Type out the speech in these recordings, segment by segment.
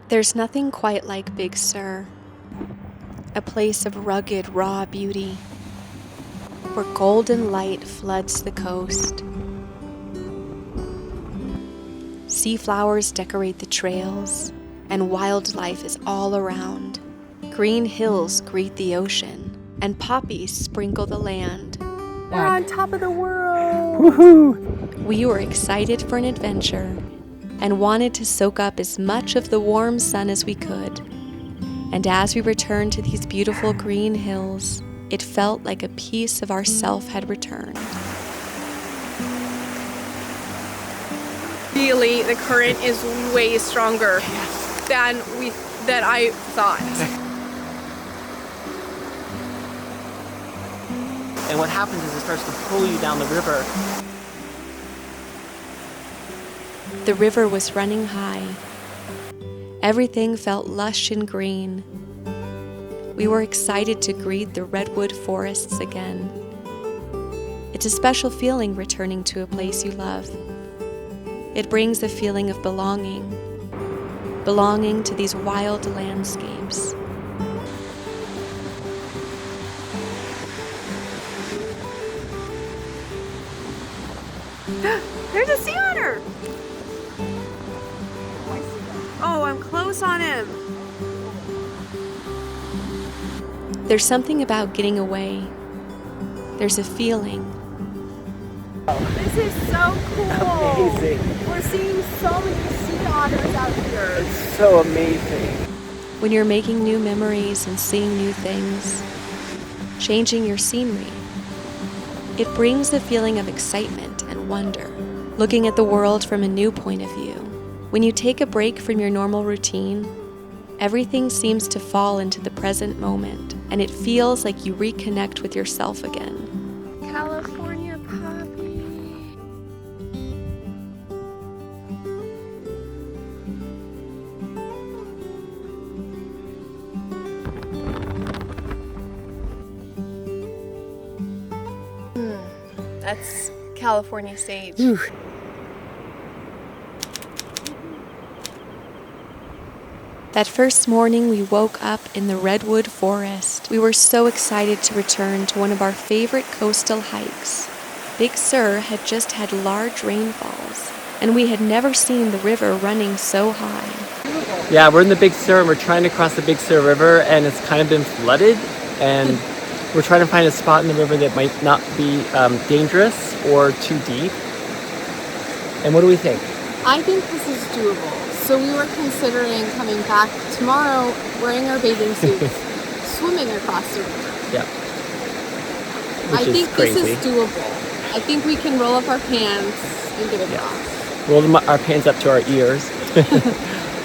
There's nothing quite like Big Sur, a place of rugged, raw beauty, where golden light floods the coast. Sea flowers decorate the trails, and wildlife is all around. Green hills greet the ocean, and poppies sprinkle the land. We're on top of the world! Woohoo! We were excited for an adventure and wanted to soak up as much of the warm sun as we could. And as we returned to these beautiful green hills, it felt like a piece of ourself had returned. Really, the current is way stronger than I thought. And what happens is it starts to pull you down the river. The river was running high. Everything felt lush and green. We were excited to greet the redwood forests again. It's a special feeling returning to a place you love. It brings a feeling of belonging to these wild landscapes. There's a sea otter! Oh, I'm close on him. There's something about getting away. There's a feeling. This is so cool. Amazing. We're seeing so many sea otters out here. It's so amazing. When you're making new memories and seeing new things, changing your scenery, it brings a feeling of excitement and wonder, looking at the world from a new point of view. When you take a break from your normal routine, everything seems to fall into the present moment, and it feels like you reconnect with yourself again. California poppy. That's California sage. Whew. That first morning we woke up in the redwood forest. We were so excited to return to one of our favorite coastal hikes. Big Sur had just had large rainfalls, and we had never seen the river running so high. Yeah, we're in the Big Sur and we're trying to cross the Big Sur River, and it's kind of been flooded, and we're trying to find a spot in the river that might not be dangerous or too deep. And what do we think? I think this is doable. So we were considering coming back tomorrow, wearing our bathing suits, swimming across the river. Yeah. I think this is doable. I think we can roll up our pants and get across. Roll our pants up to our ears.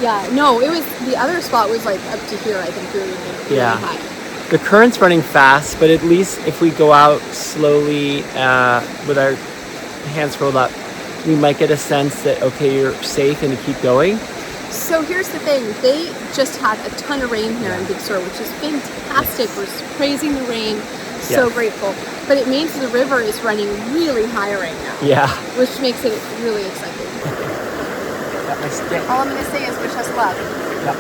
Yeah, no, it was, the other spot was like up to here, I think, really high. The current's running fast, but at least if we go out slowly with our hands rolled up, we might get a sense that, okay, you're safe and to keep going. So here's the thing, they just had a ton of rain here in Big Sur, which is fantastic. We're praising the rain, so grateful. But it means the river is running really high right now. Yeah. Which makes it really exciting. Got my stick. All I'm going to say is wish us luck. Yep.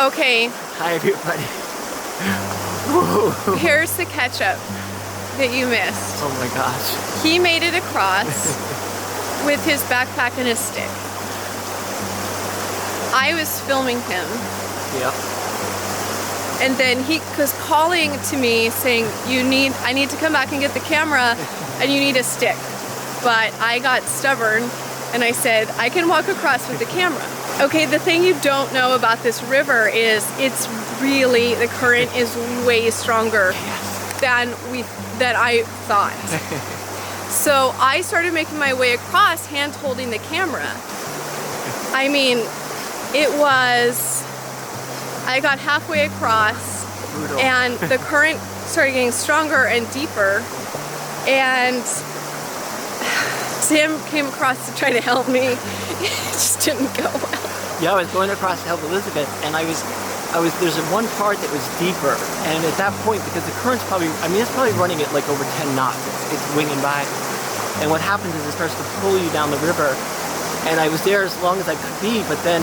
Okay, Hi, everybody. here's the ketchup that you missed. Oh my gosh. He made it across with his backpack and his stick. I was filming him, Yep. and then he was calling to me saying, I need to come back and get the camera, and you need a stick. But I got stubborn, and I said, I can walk across with the camera. Okay, the thing you don't know about this river is the current is way stronger than I thought. So I started making my way across, hand holding the camera. I mean, I got halfway across, Brutal. and the current started getting stronger and deeper, and Tim came across to try to help me. It just didn't go well. Yeah, I was going across to help Elizabeth, and there's one part that was deeper, and at that point, because the current's it's probably running at like over 10 knots, it's winging by, and what happens is it starts to pull you down the river, and I was there as long as I could be, but then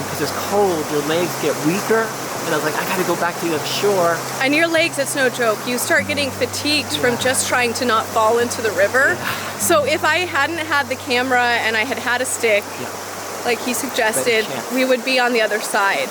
because it's cold, your legs get weaker, and I was like, I gotta go back to the shore. And your legs, it's no joke. You start getting fatigued from just trying to not fall into the river. So if I hadn't had the camera and I had had a stick, like he suggested, we would be on the other side.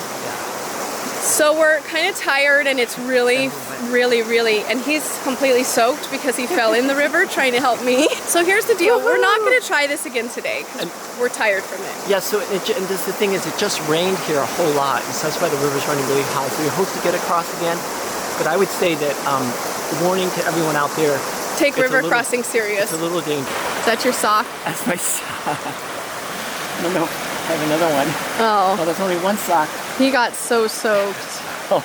So we're kind of tired, and it's really, and he's completely soaked because he fell in the river trying to help me. So here's the deal. We're not going to try this again today because we're tired from it. Yeah, so and the thing is, it just rained here a whole lot, and so that's why the river's running really high. So we hope to get across again. But I would say that, warning to everyone out there. Take river crossing serious. It's a little dangerous. Is that your sock? That's my sock. I don't know. I have another one. Oh. Oh, there's only one sock. He got so soaked. Oh,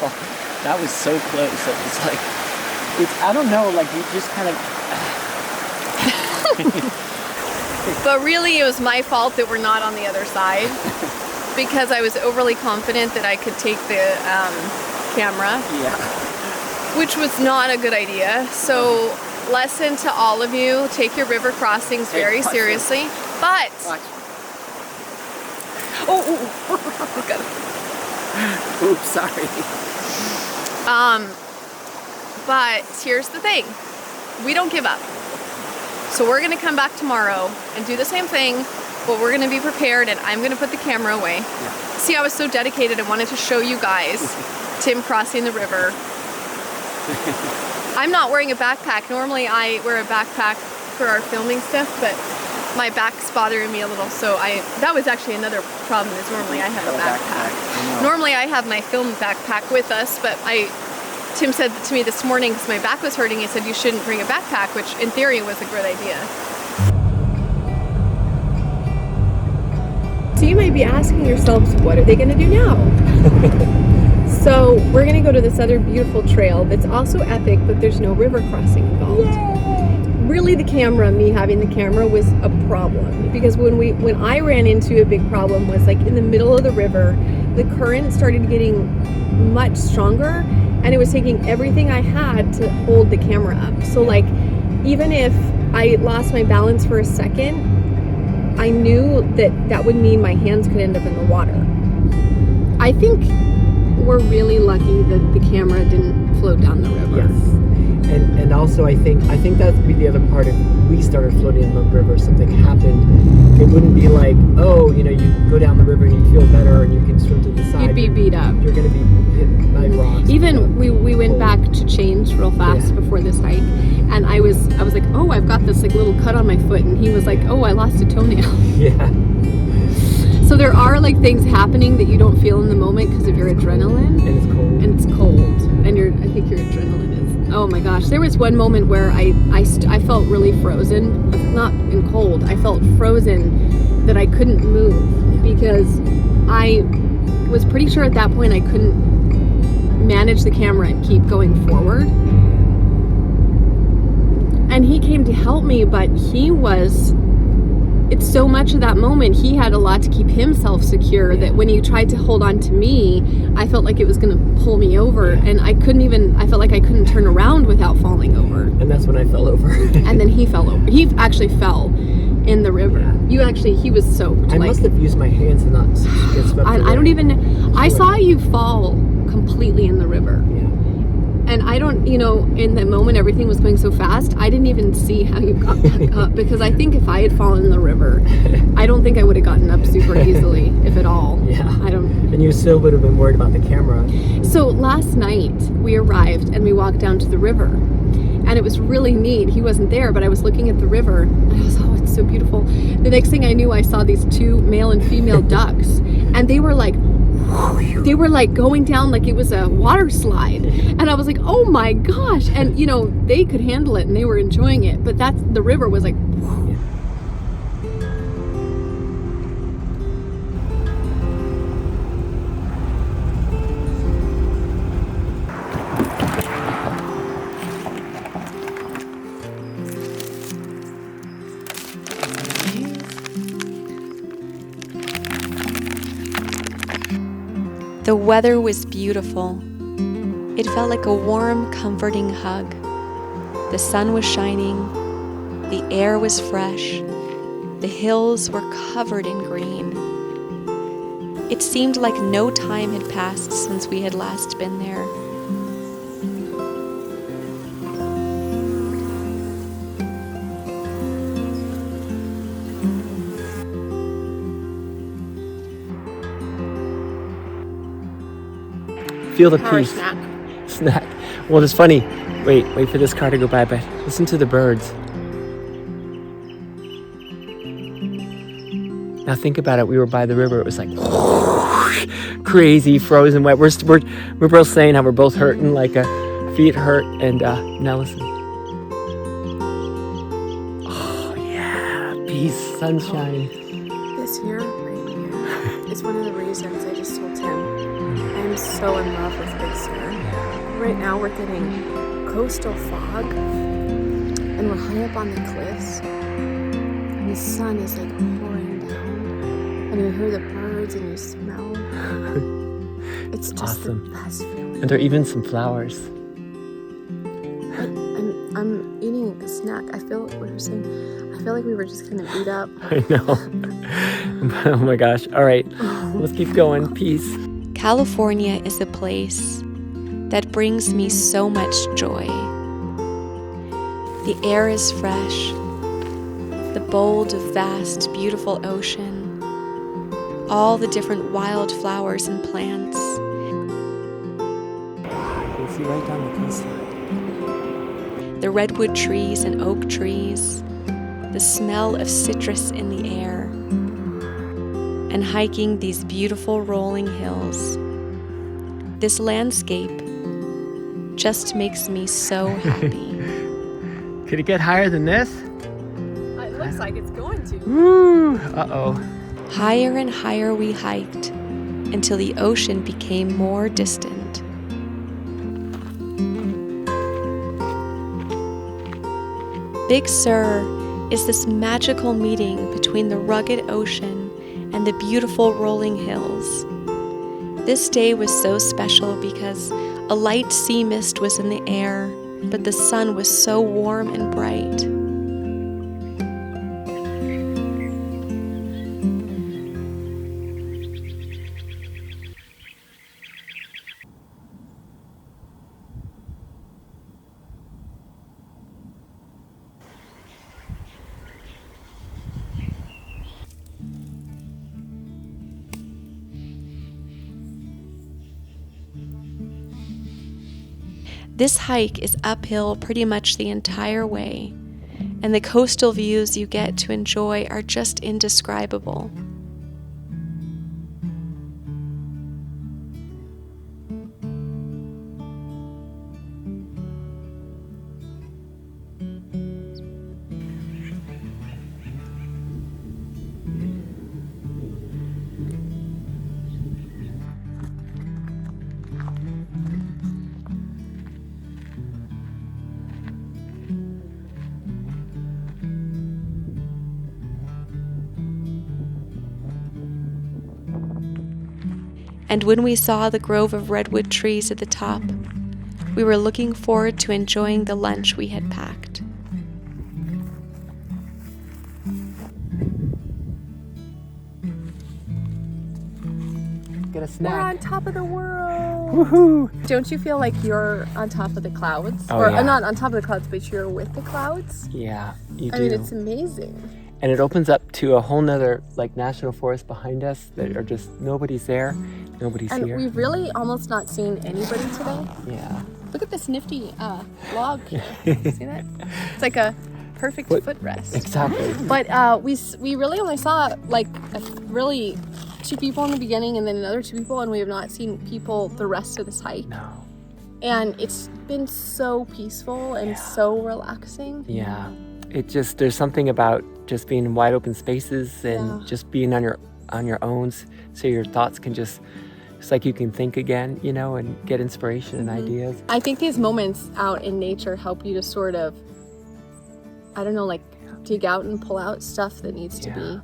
that was so close. It's like, I don't know, like you just kind of. But really, it was my fault that we're not on the other side, because I was overly confident that I could take the camera. Yeah. Which was not a good idea. So, lesson to all of you: take your river crossings very seriously. But. Watch. Oh, got it. Oops, sorry. But here's the thing. We don't give up. So we're going to come back tomorrow and do the same thing, but we're going to be prepared, and I'm going to put the camera away. Yeah. See, I was so dedicated. I wanted to show you guys Tim crossing the river. I'm not wearing a backpack. Normally I wear a backpack for our filming stuff, but my back's bothering me a little, so that was actually another problem, is normally I have a backpack. Normally I have my film backpack with us, but Tim said to me this morning, because my back was hurting, he said you shouldn't bring a backpack, which in theory was a good idea. So you might be asking yourselves, what are they going to do now? So we're going to go to this other beautiful trail that's also epic, but there's no river crossing involved. Yay! Really, me having the camera was a problem, because when I ran into a big problem was like in the middle of the river, the current started getting much stronger, and it was taking everything I had to hold the camera up. So like, even if I lost my balance for a second, I knew that would mean my hands could end up in the water. I think we're really lucky that the camera didn't float down the river. Yes. And also I think that would be the other part. If we started floating in the river, something happened, it wouldn't be like, oh, you go down the river and you feel better and you can swim to the side. You'd be beat up. You're going to be hit by rocks. Even we went back to change real fast before this hike, and I was like, oh, I've got this like little cut on my foot, and he was like, oh, I lost a toenail. Yeah. So there are like things happening that you don't feel in the moment because of your adrenaline. And it's cold. And it's cold. And I think your adrenaline is. Oh my gosh. There was one moment where I felt really frozen. Not in cold. I felt frozen that I couldn't move, because I was pretty sure at that point I couldn't manage the camera and keep going forward. And he came to help me, but it's so much of that moment, he had a lot to keep himself secure, that when he tried to hold on to me, I felt like it was going to pull me over, and I felt like I couldn't turn around without falling over. And that's when I fell over. And then he fell over. He actually fell in the river. Yeah. He was soaked. I must have used my hands and not get swept away. I don't even, I saw you fall completely in the river. Yeah. And I don't, in the moment everything was going so fast, I didn't even see how you got back up, because I think if I had fallen in the river, I don't think I would have gotten up super easily, if at all. Yeah. And you still would have been worried about the camera. So last night we arrived and we walked down to the river, and it was really neat. He wasn't there, but I was looking at the river and I was, oh, it's so beautiful. The next thing I knew, I saw these two male and female ducks, and they were like they were like going down like it was a water slide. And I was like, oh my gosh. And you know, they could handle it and they were enjoying it. But the river was like, The weather was beautiful. It felt like a warm, comforting hug. The sun was shining, the air was fresh, the hills were covered in green. It seemed like no time had passed since we had last been there. Feel the power peace. snack. Well, it's funny. Wait for this car to go by, but listen to the birds. Now think about it. We were by the river. It was like crazy, frozen wet. We're both saying how we're both hurting, like feet hurt. And now listen. Oh yeah, peace, sunshine. This here, right here, is one of the reasons I just told Tim I'm so in love with Big Sur. Right now we're getting coastal fog and we're high up on the cliffs and the sun is like pouring down and you hear the birds and you smell. It's just awesome. The best feeling. And there are even some flowers. I'm eating a snack. I feel what you're saying. I feel like we were just gonna eat up. I know. Oh my gosh. All right, let's keep going. Peace. California is a place that brings me so much joy. The air is fresh, the bold, vast, beautiful ocean, all the different wildflowers and plants. You can see right down the coastline. The redwood trees and oak trees, the smell of citrus in the air, and hiking these beautiful rolling hills. This landscape just makes me so happy. Could it get higher than this? It looks like it's going to. Woo! Uh-oh. Higher and higher we hiked until the ocean became more distant. Big Sur is this magical meeting between the rugged ocean and the beautiful rolling hills. This day was so special because a light sea mist was in the air, but the sun was so warm and bright. This hike is uphill pretty much the entire way, and the coastal views you get to enjoy are just indescribable. And when we saw the grove of redwood trees at the top, we were looking forward to enjoying the lunch we had packed. Get a We're snack. on top of the world. Woohoo! Don't you feel like you're on top of the clouds? Oh, or yeah. not on top of the clouds, but you're with the clouds? Yeah, you do. I mean, it's amazing. And it opens up to a whole nother like national forest behind us that are just nobody's there, nobody's And here. we've really almost not seen anybody today. Yeah. Look at this nifty log here. See that? It's like a perfect What- footrest. Exactly. But we really only saw like really 2 people in the beginning and then another 2 people, and we have not seen people the rest of this hike. No. And it's been so peaceful and so relaxing. Yeah. It just, there's something about just being in wide open spaces and just being on your own, so your thoughts can just, it's like you can think again, you know, and get inspiration and ideas. I think these moments out in nature help you to sort of, I don't know, like dig out and pull out stuff that needs to be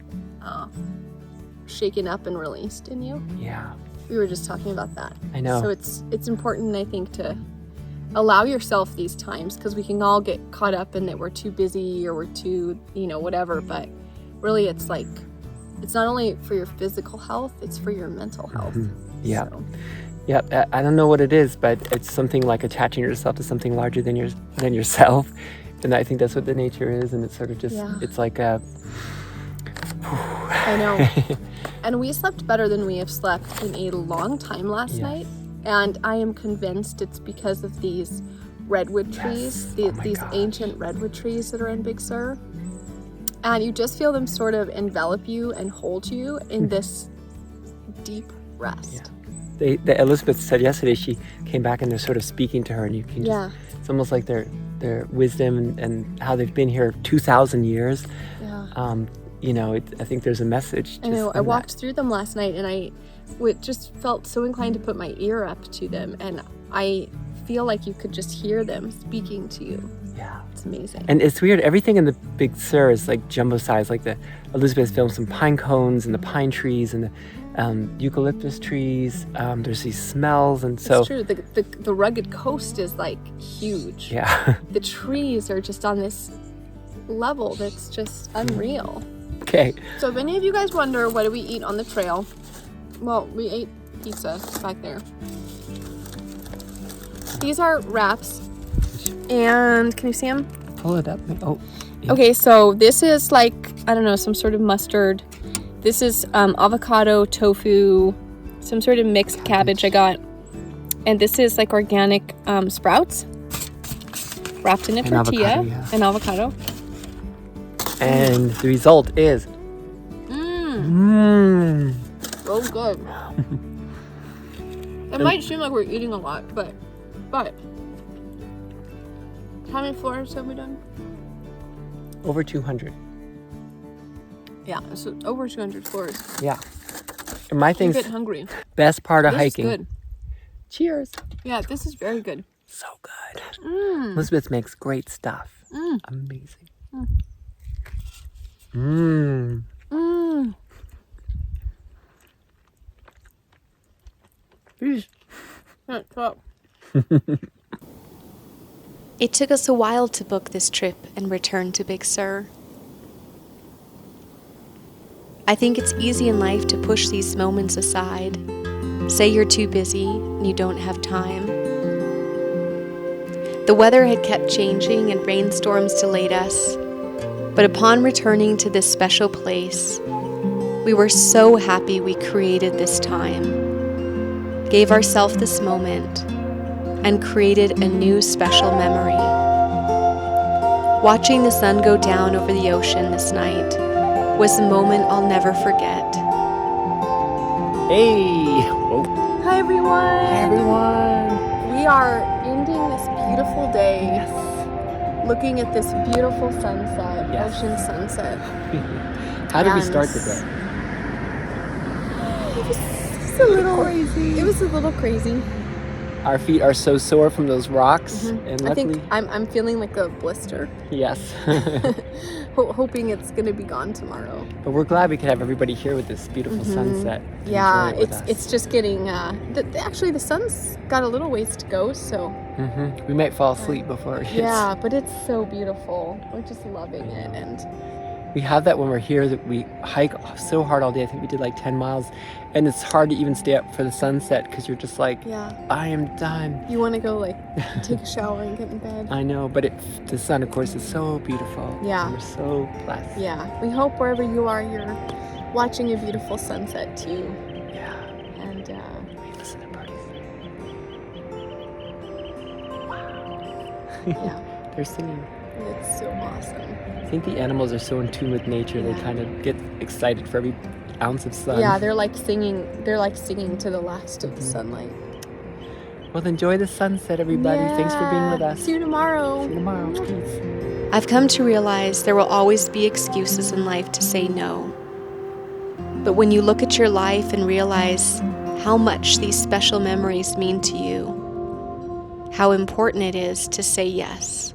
shaken up and released in you. Yeah. We were just talking about that. I know. So it's important, I think, to allow yourself these times, because we can all get caught up in that we're too busy or we're too, you know, whatever. But really, it's like, it's not only for your physical health, it's for your mental health. Yeah. So, Yeah. I don't know what it is, but it's something like attaching yourself to something larger than yourself. And I think that's what the nature is. And it's sort of just, it's like a... I know. And we slept better than we have slept in a long time last night. And I am convinced it's because of these redwood trees, these ancient redwood trees that are in Big Sur. And you just feel them sort of envelop you and hold you in this deep rest. Elizabeth said yesterday, she came back and they're sort of speaking to her, and you can just, it's almost like their wisdom and how they've been here 2,000 years. You know, I think there's a message. I know. I walked through them last night, and I just felt so inclined to put my ear up to them, and I feel like you could just hear them speaking to you. Yeah. It's amazing. And it's weird. Everything in the Big Sur is like jumbo size. Like Elizabeth filmed some pine cones and the pine trees and the eucalyptus trees. There's these smells, and so it's true. The rugged coast is like huge. Yeah. The trees are just on this level that's just unreal. Okay. So if any of you guys wonder what do we eat on the trail, well, we ate pizza back there. These are wraps, and can you see them? Pull it up. Oh. Yeah. Okay, so this is like, I don't know, some sort of mustard. This is avocado, tofu, some sort of mixed cabbage I got. And this is like organic sprouts wrapped in a tortilla and avocado. And the result is So good. It might seem like we're eating a lot, but how many floors have we done? over 200. Yeah, so over 200 floors. Yeah. And my You thing's get hungry. best part of This hiking. is good. Cheers. Yeah, this is very good. So good. Elizabeth makes great stuff. Amazing. That's up. It took us a while to book this trip and return to Big Sur. I think it's easy in life to push these moments aside. Say you're too busy and you don't have time. The weather had kept changing and rainstorms delayed us. But upon returning to this special place, we were so happy we created this time, gave ourselves this moment, and created a new special memory. Watching the sun go down over the ocean this night was a moment I'll never forget. Hey! Whoa. Hi everyone! Hi, everyone! We are ending this beautiful day looking at this beautiful sunset, ocean sunset. How did we start the day? It was just a little crazy. It was a little crazy. Our feet are so sore from those rocks, and I luckily, think I'm feeling like a blister. yes. Hoping it's gonna be gone tomorrow. But we're glad we could have everybody here with this beautiful sunset. and Yeah, enjoy it with us. it's just getting. Actually, the sun's got a little ways to go, so. We might fall asleep before it hits. Yeah, but it's so beautiful. We're just loving it, and We have that when we're here, that we hike so hard all day. I think we did like 10 miles, and it's hard to even stay up for the sunset because you're just like, I am done. you want to go like take a shower and get in bed. I know, but the sun, of course, is so beautiful. Yeah. We're so blessed. Yeah, we hope wherever you are, you're watching a beautiful sunset too. Yeah. And We listen to birds. yeah, They're singing. It's so awesome. I think the animals are so in tune with nature. They kind of get excited for every ounce of sun. Yeah, they're like singing. They're like singing to the last of the sunlight. Well, enjoy the sunset, everybody. Thanks for being with us. See you tomorrow. See you tomorrow. Peace. I've come to realize there will always be excuses in life to say no. But when you look at your life and realize how much these special memories mean to you, how important it is to say yes.